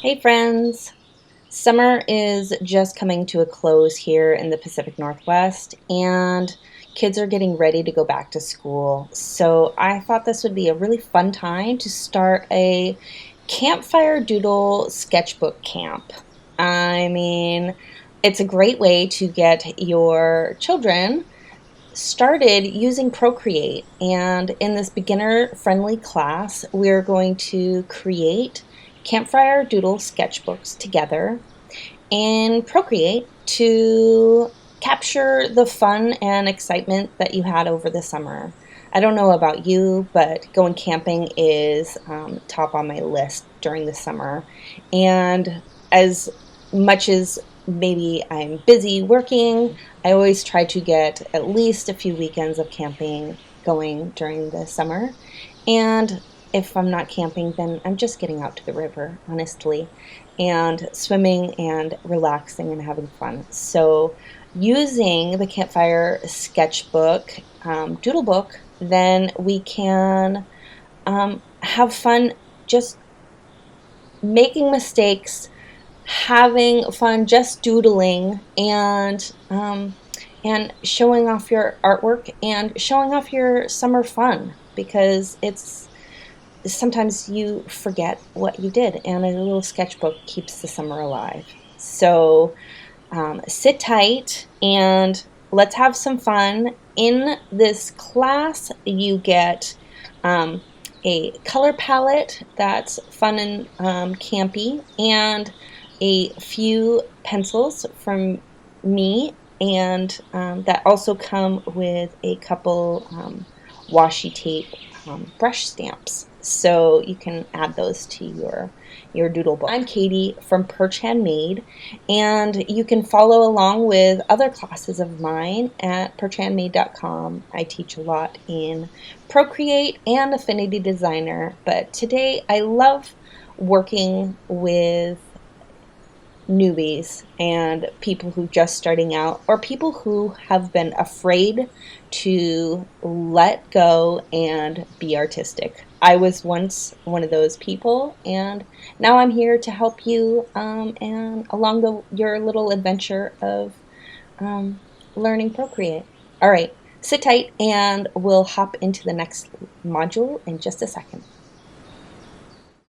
Hey friends! Summer is just coming to a close here in the Pacific Northwest, and kids are getting ready to go back to school. So I thought this would be a really fun time to start a campfire doodle sketchbook camp. I mean, it's a great way to get your children started using Procreate. And in this beginner-friendly class, we're going to create campfire doodle sketchbooks together in Procreate to capture the fun and excitement that you had over the summer. I don't know about you, but going camping is top on my list during the summer. And as much as maybe I'm busy working, I always try to get at least a few weekends of camping going during the summer. And if I'm not camping, then I'm just getting out to the river, honestly, and swimming and relaxing and having fun. So using the Campfire sketchbook, doodle book, then we can have fun just making mistakes, having fun just doodling, and showing off your artwork and showing off your summer fun, because it's sometimes you forget what you did, and a little sketchbook keeps the summer alive. So sit tight and let's have some fun. In this class, you get um, a color palette that's fun and campy, and a few pencils from me, and that also come with a couple washi tape brush stamps, so you can add those to your doodle book. I'm Katie from Perch Handmade, and you can follow along with other classes of mine at perchhandmade.com. I teach a lot in Procreate and Affinity Designer, but today I love working with newbies and people who just starting out, or people who have been afraid to let go and be artistic. I was once one of those people, and now I'm here to help you and along your little adventure of um, learning Procreate. All right, sit tight and we'll hop into the next module in just a second.